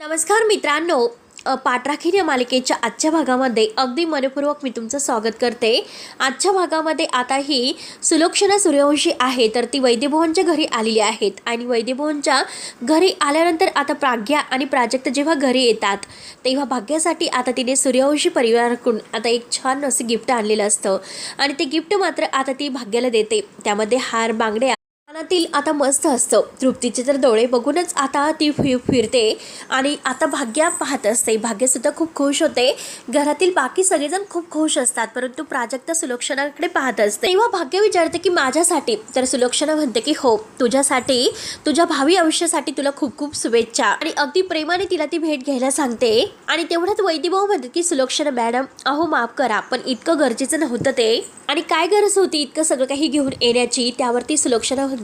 नमस्कार मित्रांनो, पाठराखीण या मालिकेच्या आजच्या भागामध्ये अगदी मनपूर्वक मी तुमचं स्वागत करते। आजच्या भागामध्ये आता ही सुलोक्षणा सूर्यवंशी आहे तर ती वैद्यभवनच्या घरी आलेली आहेत आणि वैद्यभवनच्या घरी आल्यानंतर आता प्राज्ञा आणि प्राजक्त जेव्हा घरी येतात तेव्हा भाग्यासाठी आता तिने सूर्यवंशी परिवाराकडून आता एक छान असं गिफ्ट आणलेलं असतं आणि ते गिफ्ट मात्र आता ती भाग्याला देते। त्यामध्ये हार बांगड्या कानातील आता मस्त असतं। तृप्तीचे तर डोळे बघूनच आता ती फिरते आणि आता भाग्या पाहत असते। भाग्यसुद्धा खूप खुश होते। घरातील बाकी सगळेजण खूप खुश असतात परंतु प्राजक्ता सुलोक्षणाकडे पाहत असते। तेव्हा भाग्य विचारते की माझ्यासाठी, तर सुलोक्षणा म्हणते की हो, तुझ्यासाठी, तुझ्या भावी आयुष्यासाठी तुला खूप खूप शुभेच्छा आणि अगदी प्रेमाने तिला ती भेट घ्यायला सांगते। आणि तेवढ्यात वैद्यभाऊ म्हणते की सुलोक्षणा मॅडम, अहो माफ करा पण इतकं गरजेचं नव्हतं ते, आणि काय गरज होती इतकं सगळं काही घेऊन येण्याची। त्यावरती सुलोक्षणा म्हणते,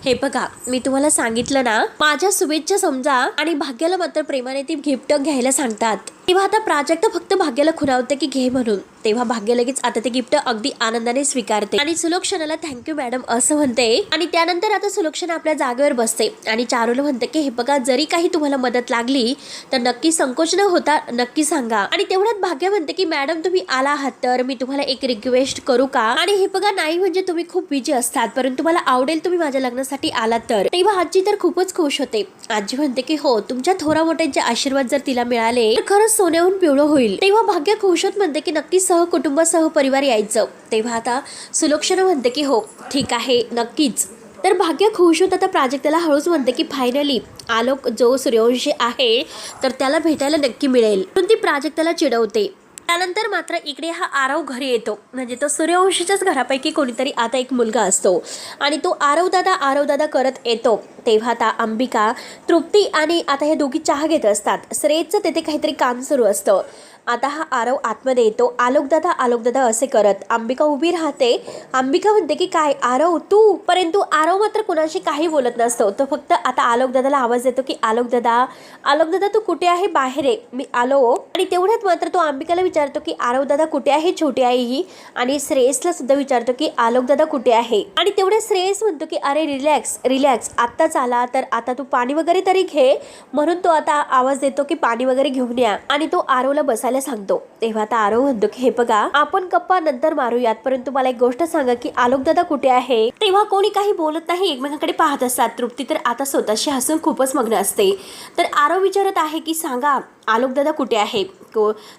हे बघा मी तुम्हाला सांगितलं ना, माझ्या शुभेच्छा समजा। आणि भाग्याला मात्र प्रेमाने ती गिफ्ट घ्यायला सांगतात। तेव्हा आता प्राजक्त फक्त भाग्याला खुणावते की घे म्हणून। तेव्हा भाग्य लगेच आता ते गिफ्ट अगदी आनंदाने स्वीकारते आणि सुलोक्षणाला थँक्यू मॅडम असं म्हणते। आणि त्यानंतर आता सुलोक्षणा आपल्या जागेवर बसते आणि चारूला म्हणते की हे बघा, जरी काही तुम्हाला मदत लागली तर नक्की संकोच न होता नक्की सांगा। आणि तेवढ्यात भाग्य म्हणते की मॅडम तुम्ही आला आहात तर मी तुम्हाला एक रिक्वेस्ट करू का? आणि हे बघा, नाही म्हणजे तुम्ही खूप बिझी असतात परंतु मला आवडेल तुम्ही माझ्या लग्नासाठी आलात तर। तेव्हा आजी तर खूपच खुश होते। आजी म्हणते की हो, तुमच्या थोरा मोठ्यांचे आशीर्वाद जर तिला मिळाले तर खरंच सोन्याहून पिवळं होईल। तेव्हा भाग्य खुश होत म्हणते की नक्की सहकुटुंब सहपरिवार यायचं। तेव्हा आता सुलोक्षणा म्हणते की हो ठीक आहे, नक्कीच। तर भाग्य खुश होत आता प्राजक्ताला हळूच म्हणते की फायनली आलोक जो सूर्यवंशी आहे तर त्याला भेटायला नक्की मिळेल। पण ती प्राजक्ताला चिडवते। त्यानंतर मात्र इकडे हा आरव घरी येतो, म्हणजे तो सूर्यवंशीच्याच घरापैकी कोणीतरी आता एक मुलगा असतो आणि तो आरव दादा करत येतो। तेव्हा आता अंबिका, तृप्ती आणि आता हे दोघी चहा घेत असतात। श्रेयसचं तेथे काहीतरी काम सुरू असतं। आता हा आरव आतमध्ये येतो, आलोक दादा असे करत। अंबिका उभी राहते। अंबिका म्हणते की काय आरव तू? परंतु आरव मात्र कुणाशी काही बोलत नसतो। तो फक्त आता आलोक दादाला आवाज देतो की आलोक दादा तू कुठे आहे? बाहेर आहे, मी आलो। आणि तेवढ्यात मात्र तो अंबिकाला विचारतो की आरव दादा कुठे आहे? छोटी आई ही। आणि श्रेयसला सुद्धा विचारतो की आलोक दादा कुठे आहे? आणि तेवढे श्रेयस म्हणतो की अरे रिलॅक्स आत्ताच आला तर आता तू पाणी वगैरे तरी घे, म्हणून तो आता आवाज देतो की पाणी वगैरे घेऊन या। आणि तो आरवला बसायला सांगतो। तेव्हा आता आरव म्हणतो की हे बघा, आपण गप्पा नंतर मारूयात परंतु मला एक गोष्ट सांगा की आलोक दादा कुठे आहे? तेव्हा कोणी काही बोलत नाही, एकमेकांकडे पाहत असतात। तृप्ती तर आता स्वतःशी हसून खूपच मग्न असते। तर आरव विचारत आहे की सांगा आलोक दादा कुठे आहे?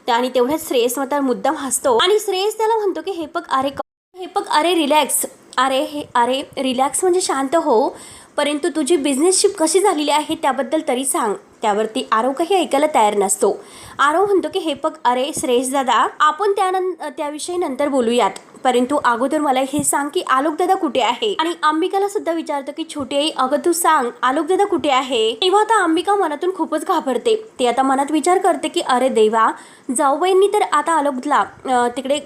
आणि तेवढ्याच श्रेयस मात्र मुद्दाम हसतो आणि श्रेयस त्याला म्हणतो की हे बघ अरे रिलॅक्स म्हणजे शांत हो, परंतु तुझी बिझनेसशिप कशी झालेली आहे त्याबद्दल तरी सांग। त्यावरती आरव काही ऐकायला तयार नसतो। आरव म्हणतो की हे बघ अरे श्रेयस दादा, आपण त्याविषयी नंतर बोलूयात, परंतु अगोदर मला हे सांग की आलोक दादा कुठे आहे? आणि अंबिकाला सुद्धा विचारतो की छोटी आई, अगं तू सांग आलोक दादा कुठे आहे? तेव्हा आता अंबिका मनातून खूपच घाबरते। ती आता मनात विचार करते की अरे देवा, जाऊबाईंनी तर आता आलोकला तिकडे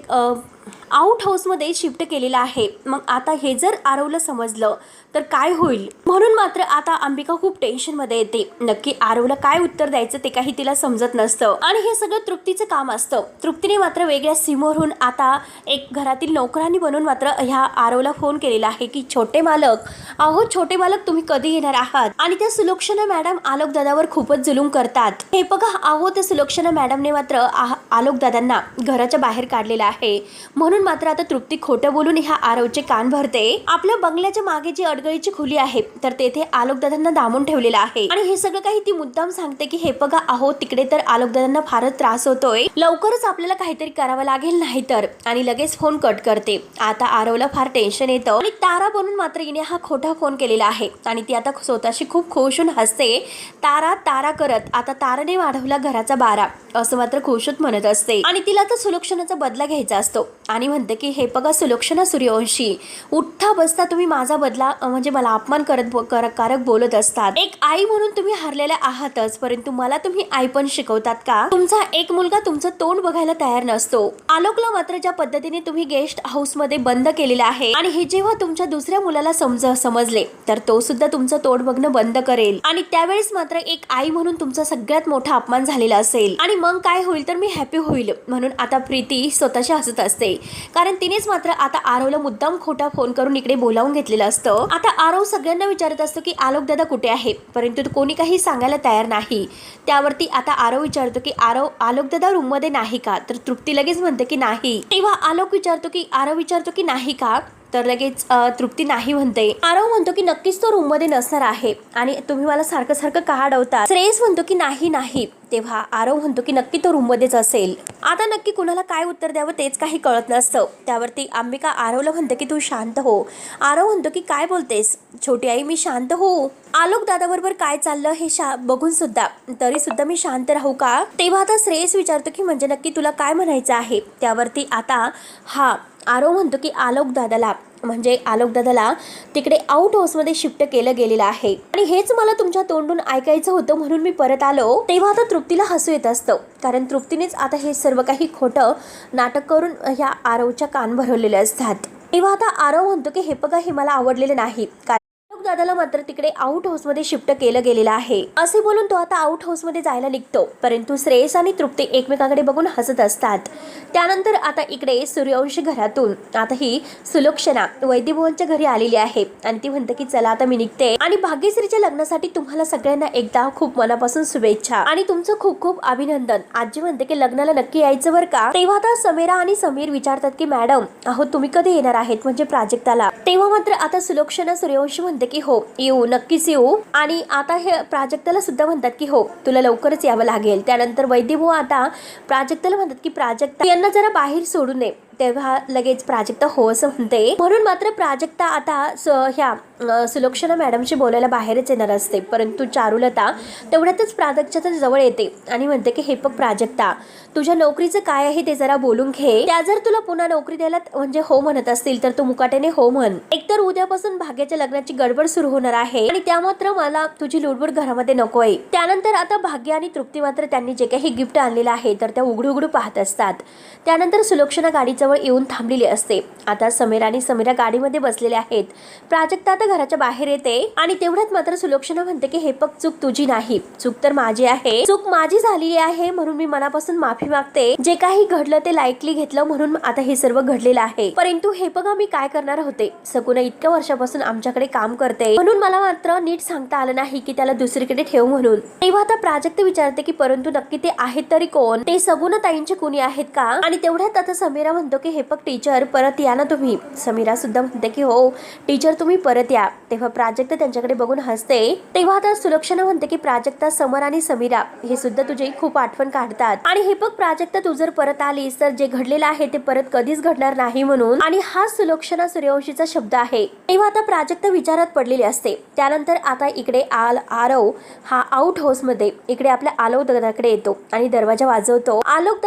आउट हाऊसमध्ये शिफ्ट केलेला आहे, मग आता हे जर आरवला समजलं तर काय होईल? म्हणून मात्र आता अंबिका खूप टेन्शनमध्ये येते। नक्की आरवला काय उत्तर द्यायचं ते काही तिला समजत नसतं आणि हे सगळं तृप्तीचं काम असतं। तृप्तीने मात्र वेगळ्या सीमोरून आता एक घरातील नोकरानी बनून मात्र ह्या आरवला फोन केलेला आहे की छोटे मालक तुम्ही कधी येणार आहात? आणि त्या सुलोक्षणा मॅडम आलोक दादावर खूपच जुलूम करतात। हे बघा अहो, त्या सुलोक्षणा मॅडमने मात्र आलोक दादांना घराच्या बाहेर काढलेलं आहे। म्हणून मात्र आता तृप्ती खोटं बोलून ह्या आरवचे कान भरते। आपल्या बंगल्याच्या मागे जी अडगळीची खोली आहे तर तेथे आलोक दादांना दामून ठेवलेलं आहे आणि हे सगळं काही ती मुद्दाम सांगते की हे बघा अहो, तिकडे तर आलोक दादांना फारच त्रास होतोय, लवकरच आपल्याला काहीतरी करावं लागेल नाही तर। आणि लगेच फोन कट करते। आता आरवला फार टेन्शन येतं आणि तारा बनून मात्र हिने हा खोटा फोन केलेला आहे आणि ती आता स्वतःशी खूप खुश होऊन हसते। तारा करत आता ताराने वाढवला घराचा बारा असं मात्र खुश होत म्हणत असते आणि तिला तर सुलोक्षणाचा बदला घ्यायचा असतो आणि म्हणते की हे बघा सुलोक्षणा सूर्यवंशी, उठता बसता तुम्ही माझा बदला म्हणजे मला अपमान कारक बोलत असतात। एक आई म्हणून तुम्ही हरलेल्या आहातच, परंतु मला तुम्ही आई पण शिकवतात का? तुमचा एक मुलगा तुमचं तोंड बघायला तयार नसतो। आलोकला मात्र ज्या पद्धतीने तुम्ही गेस्ट हाऊस मध्ये बंद केलेला आहे आणि हे जेव्हा तुमच्या दुसऱ्या मुलाला समजले तर तो सुद्धा तुमचं तोंड बघणं बंद करेल आणि त्यावेळेस मात्र एक आई म्हणून तुमचा सगळ्यात मोठा अपमान झालेला असेल आणि मग काय होईल तर मी हॅपी होईल। म्हणून आता प्रीती स्वतःशी हसत असते। असते, कारण तिनेच मात्र आता आरवला मुद्दाम खोटा फोन करून इकडे बोलावून घेतलेलं असतं. आता आरव सगळ्यांना विचारत असतो की आलोक दादा कुठे आहे, परंतु कोणी काही सांगायला तयार नाही. त्यावरती आता आरव विचारतो की आलोक दादा रूम मध्ये नाही का, तर तृप्ती लगेच म्हणते की नाही. तेव्हा आरव विचारतो की नाही का, तर लगेच तृप्ती नाही म्हणते. आरव म्हणतो की नक्कीच तो रूम मध्ये नसणार आहे आणि तुम्ही मला सारखं सारखं का अडवता. श्रेयस म्हणतो की नाही. तेव्हा आरव म्हणतो की नक्की तो रूम मध्येच असेल. आता नक्की कुणाला काय उत्तर द्यावं तेच काही कळत नसतं. त्यावरती अंबिका आरवला म्हणते की तू शांत हो. आरव म्हणतो की काय बोलतेस छोटी आई, मी शांत हो. आलोक दादाबरोबर काय चाललं हे बघून सुद्धा तरी सुद्धा मी शांत राहू का. तेव्हा आता श्रेयस विचारतो की म्हणजे नक्की तुला काय म्हणायचं आहे. त्यावरती आता आरव म्हणतो की आलोक दादाला तिकडे आउट हाऊसमध्ये शिफ्ट केलं गेलेलं आहे आणि हेच मला तुमच्या तोंडून ऐकायचं होतं म्हणून मी परत आलो. तेव्हा आता तृप्तीला हसू येत असतं, कारण तृप्तीनेच आता हे सर्व काही खोटं नाटक करून ह्या आरवच्या कान भरवलेले असतात. तेव्हा आता आरव म्हणतो की हे बघा, हे मला आवडलेलं नाही, दादाला मात्र तिकडे आउट हाऊस मध्ये शिफ्ट केलं गेलेलं आहे. असे बोलून तो आता आउट हाऊस मध्ये जायला निघतो, परंतु श्रेयस आणि तृप्ती एकमेकांकडे बघून हसत असतात. त्यानंतर आता इकडे सूर्यवंशी घरातून आता ही सुलोक्षणा वैद्यभवनच्या घरी आलेली आहे आणि ती म्हणते की चला आता मी निघते आणि भाग्यश्रीच्या लग्नासाठी तुम्हाला सगळ्यांना एकदा खूप मनापासून शुभेच्छा आणि तुमचं खूप खूप अभिनंदन. आजी म्हणते की लग्नाला नक्की यायचं बरं का. तेव्हा आता समीरा आणि समीर विचारतात की मॅडम अहो तुम्ही कधी येणार आहेत म्हणजे प्राजक्ताला. तेव्हा मात्र आता सुलोक्षणा सूर्यवंशी म्हणते की हो येऊ, नक्कीच येऊ. आणि आता हे प्राजक्ताला सुद्धा म्हणतात की हो तुला लवकरच यावं लागेल. त्यानंतर वैद्यभाऊ आता प्राजक्ताला म्हणतात की प्राजक्ता यांना जरा बाहेर सोडू नये. तेव्हा लगेच प्राजक्ता हो असं म्हणते. म्हणून मात्र प्राजक्ता आता ह्या सुलोक्षणा मॅडमशी बोलायला बाहेरच येणार असते, परंतु चारुलता तेवढ्यातच प्राजक्ताच्या जवळ येते आणि म्हणते की हे बघ प्राजक्ता, तुझ्या नोकरीचं काय आहे ते जरा बोलून घे. त्या जर तुला पुन्हा नोकरी द्यायला म्हणजे हो म्हणत असतील तर तू मुकाट्याने हो म्हण. एकतर उद्यापासून भाग्याच्या लग्नाची गडबड सुरू होणार आहे आणि त्या मात्र मला तुझी लुडबुड घरामध्ये नकोय. त्यानंतर आता भाग्य आणि तृप्ती मात्र त्यांनी जे काही गिफ्ट आणलेलं आहे तर त्या उघडू पाहत असतात. त्यानंतर सुलोक्षणा गाडीजवळ येऊन थांबलेली असते. आता समीर आणि समीरा गाडीमध्ये बसलेले आहेत. प्राजक्ता आता घराच्या बाहेर येते आणि तेवढ्यात मात्र सुलोक्षणा म्हणते की हे पक चूक तुझी नाही, चूक तर माझी आहे. चूक माझी झालेली आहे म्हणून मी मनापासून माफी मागते. जे काही घडलं ते लाईकली घेतलं म्हणून आता हे सर्व घडलेलं आहे. परंतु हे बघा मी काय करणार होते. सगुणा इतक्या वर्षापासून आमच्याकडे काम करते म्हणून मला मात्र नीट सांगता आलं नाही की त्याला दुसरीकडे ठेव म्हणून. तेव्हा आता प्राजक्ता विचारते की परंतु नक्की ते आहेत तरी कोण, ते सगुणा ताईंचे कुणी आहेत का. आणि तेवढ्यात आता समीरा म्हणतो की हे बघ टीचर परत या ना तुम्ही. समीरा सुद्धा म्हणते की हो टीचर तुम्ही परत या. तेव्हा प्राजक्ता त्यांच्याकडे बघून हसते. तेव्हा आता सुलक्षणा म्हणते की प्राजक्ता समर आणि समीरा हे सुद्धा तुझी खूप आठवण काढतात आणि हे बघ प्राजक्ता तू जर परत आलीस तर जे घडलेलं आहे ते परत कधीच घडणार नाही म्हणून. आणि हा सुलक्षणा सूर्यवंशीचा शब्द आहे. तेव्हा आता प्राजक्ता विचारात पडलेली असते. त्यानंतर आता इकडे आरव हा आउट हाऊस मध्ये इकडे आपल्या आलोक दादाकडे येतो आणि दरवाजा वाजवतो. आलोक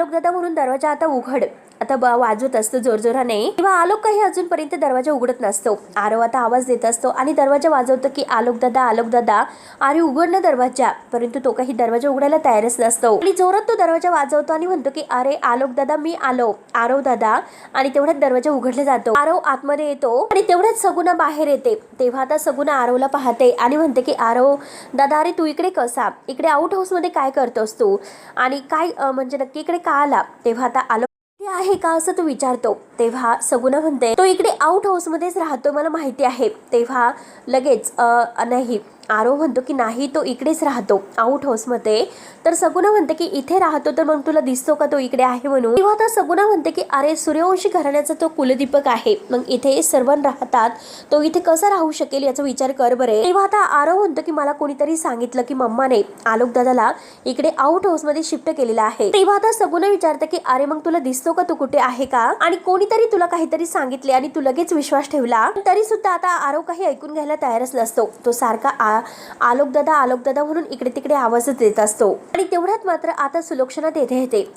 दादा म्हणून दरवाजा आता उघड आता वाजवत असतो जोरजोराने. तेव्हा आलोक काही अजूनपर्यंत दरवाजा उघडत नसतो. आरव आता आवाज देत असतो आणि दरवाजा वाजवतो की आलोक दादा अरे उघड ना दरवाजा. परंतु तो काही दरवाजा उघडायला तयारच नसतो आणि जोरात तो दरवाजा वाजवतो आणि म्हणतो की अरे आलोक दादा मी आलो. आरव दादा आणि तेवढ्यात दरवाजा उघडला जातो. आरव आतमध्ये येतो आणि तेवढ्यात सगुणा बाहेर येते. तेव्हा आता सगुणा आरवला पाहते आणि म्हणते की आरव दादा अरे तू इकडे कसा, इकडे आउट हाऊस मध्ये काय करतोस तू आणि काय म्हणजे नक्की इकडे का आला. तेव्हा आता आलो आहे का असं तो विचारतो. तेव्हा सगुणा म्हणते तो इकडे आउट हाऊस मध्येच राहतो मला माहिती आहे. तेव्हा लगेच नाही आरव म्हणतो की नाही तो इकडेच राहतो आउट हाऊस मध्ये. तर सगुणा म्हणते की इथे राहतो तर मग तुला दिसतो का तो इकडे आहे म्हणून. तेव्हा आता सगुणा म्हणते की अरे सूर्यवंशी घराण्याचा तो कुलदीपक आहे, मग इथे सर्वजण राहतात, तो इथे कसा राहू शकेल याचा विचार कर बरे. तेव्हा आता आरव म्हणतो की मला कोणीतरी सांगितलं की मम्माने आलोक दादाला इकडे आउट हाऊस मध्ये शिफ्ट केलेला आहे. तेव्हा आता सगुणा विचारते की अरे मग तुला दिसतो का तो कुठे आहे का आणि कोणीतरी तुला काहीतरी सांगितले आणि तू लगेच विश्वास ठेवला. तरी सुद्धा आता आरव काही ऐकून घ्यायला तयारच नसतो. तो सारखा आलोक दादा म्हणून इकडे तिकडे आवाजच देत असतो. आणि तेवढ्यात मात्र आता सुलोक्षणा तेथे येते.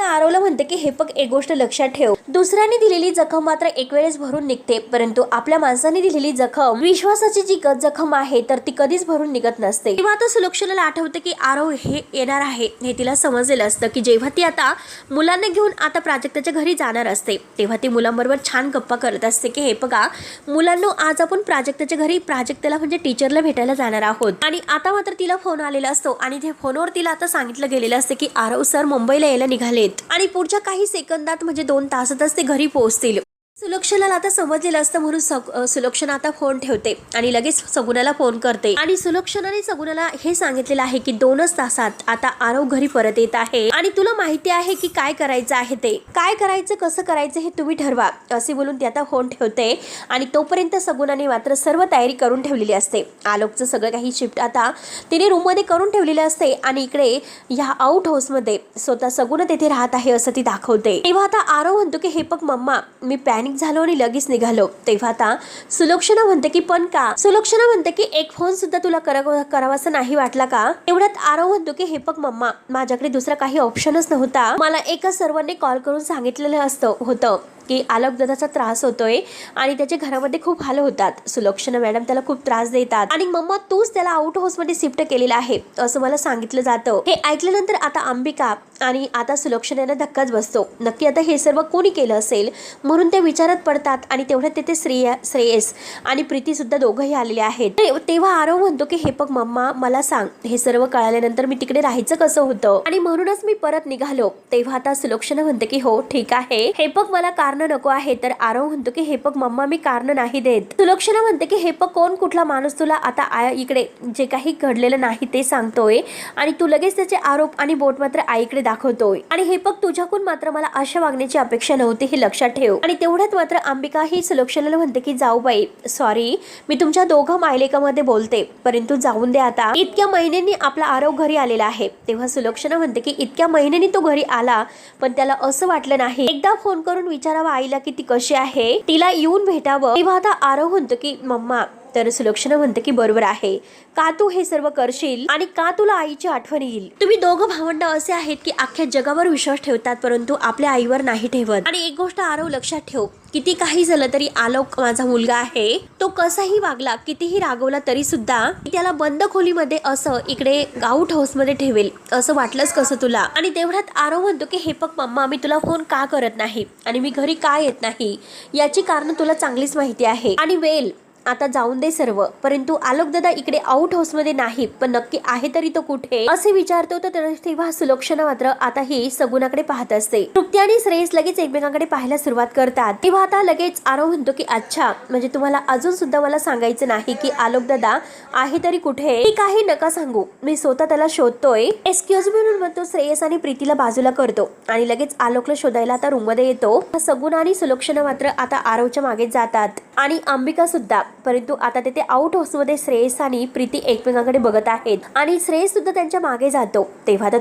आरवला म्हणते की हे बघ एक गोष्ट लक्षात ठेव, दुसऱ्याने दिलेली जखम मात्र एक वेळेस भरून निघते, परंतु आपल्या माणसाने दिलेली जखम विश्वासाची जी जखम आहे तर ती कधीच भरून निघत नसते. तेव्हा आता सुलोक्षणाला आठवते की आरव हे येणार आहे हे तिला समजलेलं असतं की जेव्हा ती आता मुलांना घेऊन आता प्राजक्ताच्या घरी जाणार असते तेव्हा ती मुलांबरोबर छान गप्पा करत असते की हे बघा मुलांनो आज आपण प्राजक्ताच्या घरी प्राजक्ताला म्हणजे टीचरला भेटायला जाणार आहोत. आणि आता मात्र तिला फोन आलेला असतो आणि त्या फोनवर तिला आता सांगितलं गेलेलं असतं की आरव सर मुंबईला यायला निघाले झालेत आणि पुढच्या काही सेकंदात म्हणजे 2 तासातच ते घरी पोहोचतील. सुलक्षणाला आता समजलेलं असतं म्हणून सुलक्षणा आता फोन ठेवते आणि लगेच सगुणाला फोन करते आणि सुलक्षणाने सगुणाला हे सांगितलेलं आहे की 2च तासात आता आरव घरी परत येत आहे आणि तुला माहिती आहे की काय करायचं आहे, ते काय करायचं कसं करायचं हे तुम्ही ठरवा असे बोलून ती आता फोन ठेवते. आणि तोपर्यंत सगुणाने मात्र सर्व तयारी करून ठेवलेली असते. आलोकचं सगळं काही शिफ्ट आता तिने रूम मध्ये करून ठेवलेले असते आणि इकडे ह्या आउट हाऊस मध्ये स्वतः सगुण तेथे राहत आहे असं ती दाखवते. तेव्हा आता आरव म्हणतो की हे बघ मम्मा, मी पॅनिक झालो आणि लगेच निघालो. तेव्हा आता सुलक्षणा म्हणते की पण का? सुलक्षणा म्हणते की एक फोन सुद्धा तुला करावासा नाही वाटला का? एवढ्यात आरव म्हणतो की हे बघ मम्मा, माझ्याकडे दुसरा काही ऑप्शनच नव्हता. मला एका सर्वांनी कॉल करून सांगितलेलं होतं की आलोक दादाचा त्रास होतोय आणि त्याच्या घरामध्ये खूप हाल होतात. सुलक्षणा मॅडम त्याला खूप त्रास देतात आणि मम्मा तूच त्याला आउट हाऊस मध्ये शिफ्ट केलेला आहे असं मला सांगितलं जातं. हे ऐकल्यानंतर आता अंबिका आणि आता सुलक्षणाला धक्काच बसतो. नक्की आता हे सर्व कोणी केलं असेल म्हणून ते विचारात पडतात आणि तेवढ्यात तिथे श्रेयस आणि प्रीती सुद्धा दोघंही आलेले आहेत. तेव्हा आरव म्हणतो की हे बघ मम्मा, मला सांग, हे सर्व कळाल्यानंतर मी तिकडे राहायचं कसं होतं आणि म्हणूनच मी परत निघालो. तेव्हा आता सुलक्षणा म्हणते की हो ठीक आहे, हे बघ मला कारण नको आहे. तर आरव म्हणतो की हे बघ मम्मा, मी कारण नाही देत. सुलक्षणा म्हणते की हे बघ कोण कुठला माणूस तुला आता इकडे जे काही घडलेलं नाही ते सांगतोय आणि तू लगेच त्याचे आरोप आणि बोट मात्र आईकडे दाखवतोय आणि हे बघ तुझ्याकडून मात्र मला अशा वागण्याची अपेक्षा नव्हती, हे लक्षात ठेव. आणि तेवढ्यात मात्र अंबिका ही सुलक्षणाला म्हणते की जाऊ बाई, सॉरी, मी तुमच्या दोघं मायलेकामध्ये बोलते, परंतु जाऊन दे आता. इतक्या महिन्यांनी आपला आरव घरी आलेला आहे. तेव्हा सुलक्षणा म्हणते की इतक्या महिन्यांनी तो घरी आला पण त्याला असं वाटलं नाही, एकदा फोन करून विचारावं आईला की ती कशी आहे, तिला येऊन भेटावं. तेव्हा आता आरव म्हणतो की मम्मा, तर सुलक्षणा म्हणते की बरोबर आहे, का तू हे सर्व करशील आणि का तुला आईची आठवण येईल? तुम्ही दोघं भावंड असे आहेत की अख्ख्या जगावर विश्वास ठेवतात परंतु आपल्या आईवर नाही ठेवत. आणि एक गोष्ट आरव लक्षात ठेव, किती काही झालं तरी आलोक माझा मुलगा आहे, तो कसाही वागला, कितीही रागवला तरी सुद्धा त्याला बंद खोलीमध्ये असं इकडे आउट हाऊस मध्ये ठेवेल असं वाटलंच कसं तुला? आणि तेवढ्यात आरव म्हणतो की हे बघ मम्मा, मी तुला फोन का करत नाही आणि मी घरी का येत नाही याची कारण तुला चांगलीच माहिती आहे. आणि आता जाऊन दे सर्व, परंतु आलोक दादा इकडे आउट हाऊस मध्ये नाही, पण नक्की आहे तरी तो कुठे असे विचारतो. तर तेव्हा सुलक्षणा मात्र आता ही सगुणाकडे पाहत असते. तृप्ती आणि श्रेयस लगेच एकमेकांकडे पाहायला सुरुवात करतात. तेव्हा आता लगेच आरव म्हणतो की अच्छा, म्हणजे तुम्हाला अजून सुद्धा मला सांगायचं नाही की आलोक दादा आहे तरी कुठे? मी काही नका सांगू, मी स्वतः त्याला शोधतोय. एक्सक्यूज मी म्हणून म्हणतो श्रेयस आणि प्रीतीला बाजूला करतो आणि लगेच आलोकला शोधायला आता रूम मध्ये येतो. सगुणा आणि सुलक्षणा मात्र आता आरवच्या मागे जातात आणि अंबिका सुद्धा. परंतु आता तिथे आउट हाऊस मध्ये श्रेयस आणि प्रीती एकमेकांकडे बघत आहेत आणि श्रेयस सुद्धा त्यांच्या मागे जातो. तेव्हा तर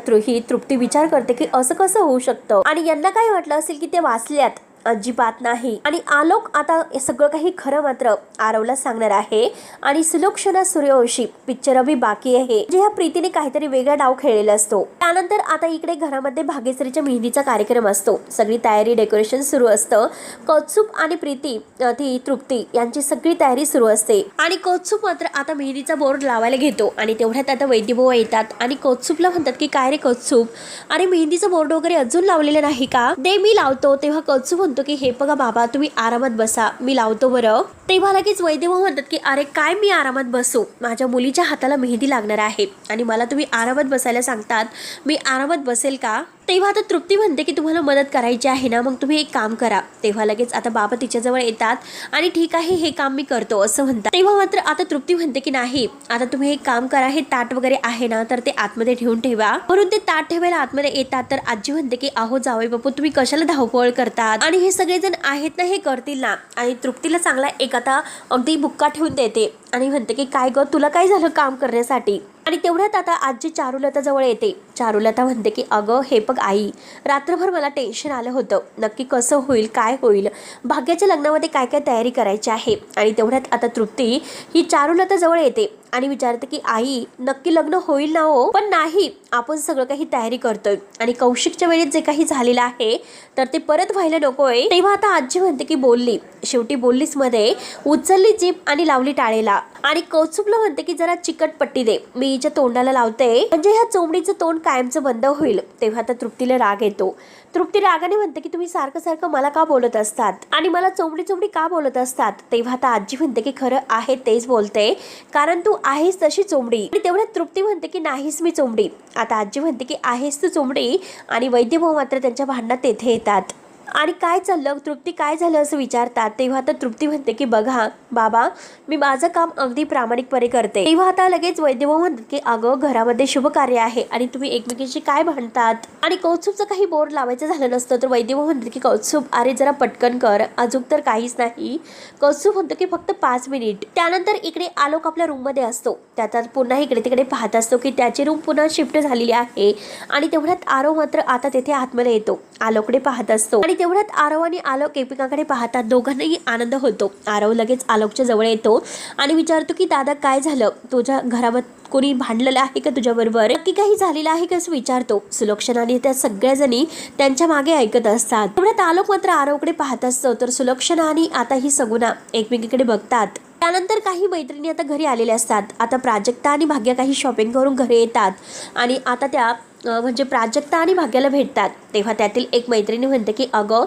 तृप्ती विचार करते की असं कसं होऊ शकतं आणि यांना काय वाटलं असेल की ते वाचल्यात, अजिबात नाही. आणि आलोक आता सगळं काही खरं मात्र आरवला सांगणार आहे आणि सुलक्षणा सूर्यवंशी पिक्चर अभी बाकी आहे, जे ह्या प्रीतीने काहीतरी वेगळा डाव खेळलेला असतो. त्यानंतर आता इकडे घरामध्ये भाग्यश्रीच्या मेहंदीचा कार्यक्रम असतो. सगळी तयारी, डेकोरेशन सुरू असतं. कौत्सुभ आणि प्रीती ती तृप्ती यांची सगळी तयारी सुरू असते आणि कौत्सुभ मात्र आता मेहंदीचा बोर्ड लावायला घेतो आणि तेवढ्यात आता वैद्यभाऊ येतात आणि कौत्सुभला म्हणतात की काय रे कौत्सुभ, अरे मेहंदीचा बोर्ड वगैरे अजून लावलेलं नाही का? दे मी लावतो. तेव्हा कौत्सुभ म्हणतो की हे बघा बाबा, तुम्ही आरामात बसा, मी लावतो बरं. तेव्हा लगेच वैद्यभाऊ म्हणतात की अरे काय मी आरामात बसू, माझ्या मुलीच्या हाताला मेहंदी लागणार आहे आणि मला तुम्ही आरामात बसायला सांगतात, मी आरामात बसेल का? तेव्हा आता तृप्ती म्हणते की तुम्हाला मदत करायची आहे ना, मग तुम्ही एक काम करा. तेव्हा लगेच आता बाबा तिच्याजवळ येतात आणि ठीक आहे हे काम मी करतो असं म्हणतात. तेव्हा मात्र आता तृप्ती म्हणते की नाही, आता तुम्ही एक काम करा, हे ताट वगैरे आहे ना तर ते आतमध्ये ठेवून ठेवा. म्हणून ते ताट ठेवायला आतमध्ये येतात. तर आजी म्हणते की अहो जावई बापू, तुम्ही कशाला धावपळ करतात आणि हे सगळेजण आहेत ना हे करतील ना. आणि तृप्तीला चांगला एक आता अगदी बुक्का ठेवून देते आणि म्हणते की काय ग, तुला काय झालं काम करण्यासाठी? आणि तेवढ्यात आता आजी चारुलता जवळ येते. चारुलता म्हणते की अगं हे बघ आई, रात्रभर मला टेन्शन आलं होतं, नक्की कसं होईल, काय होईल, भाग्याच्या लग्नामध्ये काय काय तयारी करायची आहे. आणि तेवढ्यात आता तृप्ती ही चारुलता जवळ येते आणि विचारते की आई नक्की लग्न होईल ना हो? पण नाही, आपण सगळं काही तयारी करतोय आणि कौशिकच्या वेळेत जे काही झालेलं आहे तर ते परत व्हायला नकोय. तेव्हा आता आजी म्हणते की बोलली, शेवटी बोललीस मध्ये, उचलली जीप आणि लावली टाळेला. आणि कौत्सुभला म्हणते की जरा चिकट पट्टी दे, मी हिच्या तोंडाला लावते, म्हणजे ह्या चोंबडीचं तोंड कायमचं बंद होईल. तेव्हा आता तृप्तीला राग येतो. तृप्ती रागाने म्हणते की तुम्ही सारखं सारखं मला का बोलत असतात आणि मला चोंबडी चोंबडी का बोलत असतात. तेव्हा आता आजी म्हणते की खरं आहे तेच बोलते, कारण तू आहेस तशी चोंबडी. आणि तेवढ्यात तृप्ती म्हणते की नाहीस मी चोंबडी. आता आजी म्हणते की आहेस तू चोंबडी. आणि वैद्यभाऊ मात्र त्यांच्या भांडणात तेथे येतात आणि काय चाललं तृप्ती, काय झालं असं विचारतात. तेव्हा आता तृप्ती म्हणते की बघा बाबा, मी माझं काम अगदी प्रामाणिकपणे करते. तेव्हा आता लगेच वैद्यभाऊ म्हणतात की अगं घरामध्ये शुभ कार्य आहे आणि तुम्ही एकमेकींशी काय भांडतात. आणि कौत्सुबचं काही बोर्ड लावायचं झालं नसतं तर वैद्यभाऊ म्हणतात की कौत्सुब अरे जरा पटकन कर, अजून तर काहीच नाही. कौत्सुब म्हणतो की फक्त 5 मिनिट. त्यानंतर इकडे आलोक आपल्या रूम मध्ये असतो. त्याचा पुन्हा इकडे तिकडे पाहत असतो की त्याची रूम पुन्हा शिफ्ट झालेली आहे. आणि तेवढ्यात आरव मात्र आता तेथे आतमध्ये येतो. आलोकडे पाहत असतो आणि तेवढ्यात आरव आणि आलोक एकमेकांकडे पाहतात. दोघांनाही आनंद होतो. आरव लगेच आलोकच्या जवळ येतो आणि विचारतो की दादा काय झालं, तुझ्या घरामध्ये कोणी भांडलेलं आहे का तुझ्याबरोबर, नक्की काही झालेलं आहे का असं विचारतो. सुलक्षणा आणि त्या सगळ्या जणी त्यांच्या मागे ऐकत असतात. तेवढ्यात आलोक मात्र आरवकडे पाहत असतो तर सुलक्षणा आणि आता ही सगुणा एकमेकीकडे बघतात. त्यानंतर काही मैत्रिणी आता घरी आलेल्या असतात. आता प्राजक्ता आणि भाग्य काही शॉपिंग करून घरी येतात आणि आता त्या म्हणजे प्राजक्ता आणि भाग्याला भेटतात. तेव्हा त्यातील एक मैत्रिणी म्हणते की अगं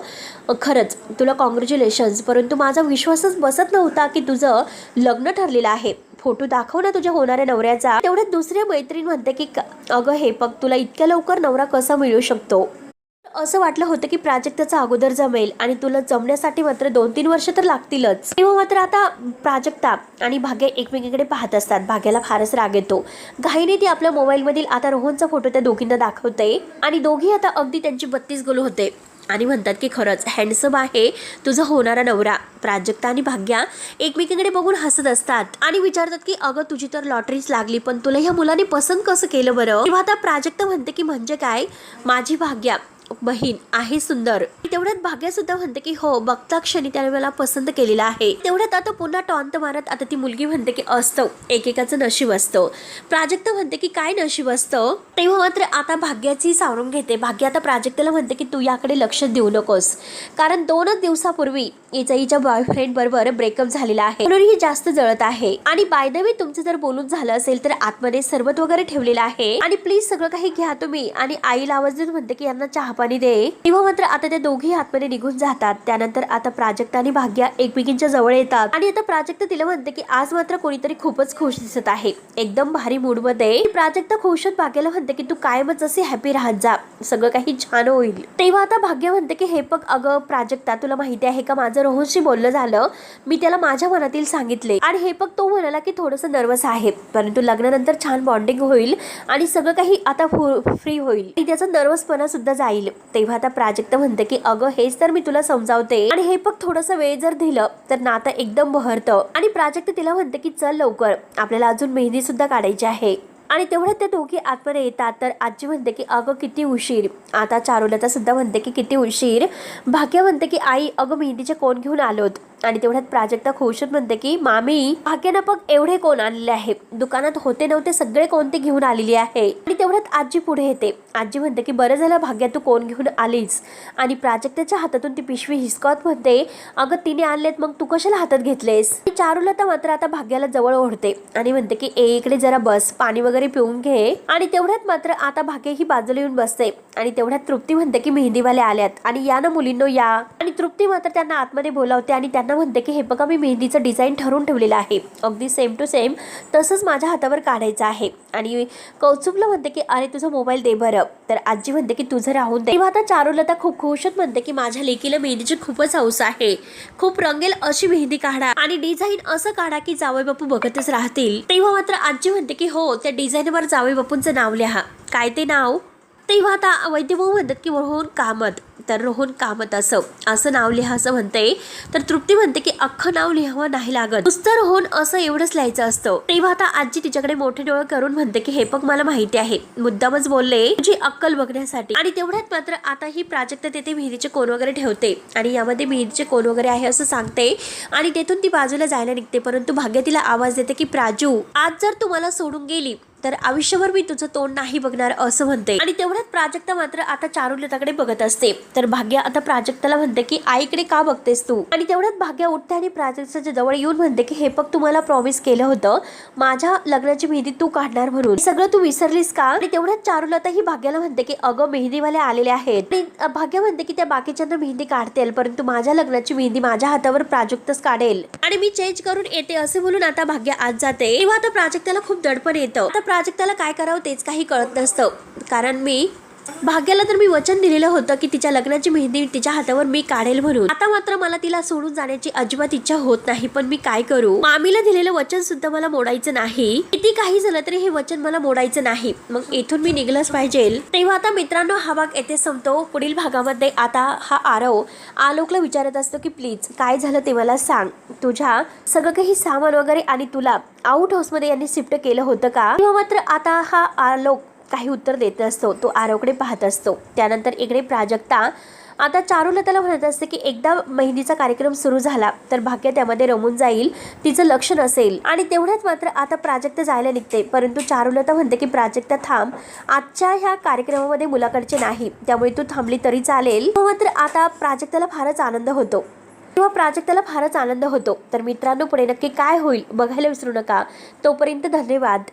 खरंच तुला कॉंग्रॅच्युलेशन्स, परंतु माझा विश्वासच बसत नव्हता की तुझं लग्न ठरलेलं आहे. फोटो दाखव ना तुझ्या होणाऱ्या नवऱ्याचा. तेवढ्यात दुसऱ्या मैत्रीण म्हणते की अगं हे बघ, तुला इतक्या लवकर नवरा कसा मिळू शकतो. असं वाटलं होतं की प्राजक्ताचा अगोदर जमेल आणि तुला जमण्यासाठी मात्र 2-3 वर्ष तर लागतीलच. तेव्हा मात्र आता प्राजक्ता आणि भाग्य एकमेकीकडे पाहत असतात. भाग्याला फारच राग येतो. घाईने ती आपल्या मोबाईल मधील आता रोहनचा फोटो त्या दोघींना दाखवते आणि दोघी आता अगदी त्यांची 32 गोल होते आणि म्हणतात की खरंच हँडसम आहे तुझा होणारा नवरा. प्राजक्ता आणि भाग्या एकमेकीकडे बघून हसत असतात आणि विचारतात की अगं तुझी तर लॉटरीच लागली, पण तुला ह्या मुलाने पसंत कसं केलं बरं. तेव्हा आता प्राजक्ता म्हणते की म्हणजे काय, माझी भाग्या बहीण आहे सुंदर. तेवढ्यात भाग्या सुद्धा म्हणते की हो, बघता क्षणी त्याने मला पसंत केलेला आहे. तेवढ्यात आता पुन्हा टॉन्ट मारत आता ती मुलगी म्हणते की असतं एकेकाचं नशीब असतं. प्राजक्ता म्हणते की काय नशीब असतं. तेव्हा मात्र आता भाग्याची सावरून घेते. भाग्य आता प्राजक्ताला म्हणते की तू याकडे लक्ष देऊ नकोस, कारण 2च दिवसापूर्वी हिच्या बॉयफ्रेंड बरोबर ब्रेकअप झालेला आहे, म्हणून ही जास्त जळत आहे. आणि बाय द वे तुमचं जर बोलून झालं असेल तर आतमध्ये सरबत वगैरे ठेवलेलं आहे आणि प्लीज सगळं काही घ्या तुम्ही. आणि आईला आवाज देऊन म्हणते की यांना चहा पाणी दे. तेव्हा मात्र आता त्या दोघी आतमध्ये निघून जातात. त्यानंतर आता प्राजक्ता आणि भाग्या एकमेकींच्या जवळ येतात आणि आता प्राजक्ता तिला म्हणते की आज मात्र कोणीतरी खूपच खुश दिसत आहे, एकदम भारी मूड मध्ये. प्राजक्ता खुश होत भाग्याला म्हणते की तू कायमच असे हॅपी राहत जा, सगळं काही छान होईल. तेव्हा आता भाग्य म्हणते की हे बघ अगं प्राजक्ता, तुला माहिती आहे का माझं रोहनशी बोलणं झालं, मी त्याला माझ्या मनातील सांगितले आणि हे बघ तो म्हणाला की थोडंसं नर्वस आहे, परंतु लग्नानंतर छान बॉन्डिंग होईल आणि सगळं काही आता फ्री होईल आणि त्याचा नर्वसपणा सुद्धा जाईल. तेव्हा आता प्राजक्ता म्हणते की अगं हेच तर मी तुला समजावते आणि हे बघ थोडंसं वेळ जर दिलं तर नातं एकदम बहरतं. आणि प्राजक्ता तिला म्हणते की चल लवकर, आपल्याला अजून मेहंदी सुद्धा काढायची आहे. आणि तेवढ्यात त्या दोघी आतमध्ये येतात तर आजी म्हणते की अगं किती उशीर. आता चारुलता सुद्धा म्हणते की किती उशीर. भाग्य म्हणते की आई अगं मेहंदीचे कोण घेऊन आलोत. आणि तेवढ्यात प्राजक्ता खुशत म्हणते की मामी भाग्यानं बघ एवढे कोण आणलेले आहे, दुकानात होते नव्हते सगळे कोणते घेऊन आलेली आहे. आणि तेवढ्यात आजी पुढे येते. आजी म्हणते की बरं झालं भाग्या तू कोण घेऊन आलीस. आणि प्राजक्ताच्या हातातून ती पिशवी हिसकत म्हणते अगं तिने आणलेत मग तू कशाला हातात घेतलेस. चारुलता मात्र आता भाग्याला जवळ ओढते आणि म्हणते की इकडे जरा बस, पाणी वगैरे पिऊन घे. आणि तेवढ्यात मात्र आता भाग्य ही बाजूला येऊन बसते आणि तेवढ्यात तृप्ती म्हणते की मेहंदीवाले आल्यात आणि या ना मुलींनो या. आणि तृप्ती मात्र त्यांना आतमध्ये बोलावते आणि त्यांना म्हणते की हे बघा मी मेहंदीचं डिझाईन ठरवून ठेवलेलं आहे, अगदी सेम टू सेम तसंच माझ्या हातावर काढायचं आहे. आणि कौस्तुभला म्हणते की अरे तुझा मोबाईल दे बरं. तर आजी म्हणते की तुझं राहून दे. तेव्हा आता चारुलता खूप खुशच म्हणते की माझ्या लेकीला मेहंदीची खूपच हौस आहे, खूप रंगेल अशी मेहंदी काढा आणि डिझाईन असं काढा की जावई बापू बघतच राहतील. तेव्हा मात्र आजी म्हणते की हो त्या डिझाईनवर जावई बापूंचं नाव लिहा. काय ते नाव. तेव्हा आता वैद्यभाऊ म्हणतात की रोहन कामत, तर रोहन कामत असं नाव लिहा असं म्हणते. तर तृप्ती म्हणते की अख्खं नाव लिहावं नाही लागत, नुसतं रोहन असं एवढंच लिहायचं असतं. तेव्हा आता आजी तिच्याकडे मोठे डोळे करून म्हणते की हे बघ मला माहिती आहे, मुद्दामच बोलले तुझी अक्कल बघण्यासाठी. आणि तेवढ्यात मात्र आता ही प्राजक्ता तेथे मेहंदीचे कोण वगैरे ठेवते आणि यामध्ये मेहंदीचे कोण वगैरे आहे असं सांगते आणि तेथून ती बाजूला जायला निघते. परंतु भाग्य तिला आवाज देते की प्राजू आज जर तू मला सोडून गेली तर आयुष्यभर मी तुझं तोंड नाही बघणार असं म्हणते. आणि तेवढ्यात प्राजक्ता मात्र आता चारुलताकडे बघत असते. तर भाग्या आता प्राजक्ताला म्हणते की आईकडे का बघतेस तू. आणि तेवढ्यात भाग्या उठते आणि प्राजक्ताच्या जवळ येऊन म्हणते की हे बघ, तुम्हाला प्रॉमिस केलं होतं माझ्या लग्नाची मेहंदी तू काढणार म्हणून, सगळं तू विसरलीस का. आणि तेवढ्यात चारुलता ही भाग्याला म्हणते की अगं, मेहंदीवाले आलेले आहेत. आणि भाग्या म्हणते की त्या बाकीच्यांना मेहंदी काढतील, परंतु माझ्या लग्नाची मेहंदी माझ्या हातावर प्राजक्ताच काढेल आणि मी चेंज करून येते असे बोलून आता भाग्या आत जाते. तेव्हा आता प्राजक्ताला खूप दडपण येतं. आता प्राजक्ताला काय करावं तेच काही कळत नसतं. कारण भाग्याला तर मी वचन दिलेलं होतं की तिच्या लग्नाची मेहंदी तिच्या हातावर मी काढेल म्हणून. आता मात्र मला तिला सोडून जाण्याची अजिबात इच्छा होत नाही. पण मी काय करू, मामीला दिलेलं वचन सुद्धा मला मोडायचं नाही. किती काही झालं तरी हे वचन मला मोडायचं नाही. मग इथून मी निघलंच पाहिजे. तेव्हा आता मित्रांनो, हा भाग येथे संपतो. पुढील भागामध्ये आता हा आरव आलोकला विचारत असतो की प्लीज काय झालं ते मला सांग. तुझ्या सगळं काही सामान वगैरे आणि तुला आउट हाऊस मध्ये यांनी शिफ्ट केलं होतं का. तेव्हा मात्र आता हा आलोक काही उत्तर देत असतो. तो आरवकडे पाहत असतो. त्यानंतर इकडे प्राजक्ता आता चारुलताला म्हणत असते की एकदा मेहंदीचा कार्यक्रम सुरू झाला तर भाग्य त्यामध्ये रमून जाईल, तिचं लक्ष नसेल. आणि तेवढ्यात मात्र आता प्राजक्ता जायला निघते. परंतु चारुलता म्हणते की प्राजक्ता थांब, आजच्या ह्या कार्यक्रमामध्ये मुलाकडचे नाही, त्यामुळे तू थांबली तरी चालेल. मात्र आता प्राजक्ताला फारच आनंद होतो. तर मित्रांनो, पुढे नक्की काय होईल बघायला विसरू नका. तोपर्यंत धन्यवाद.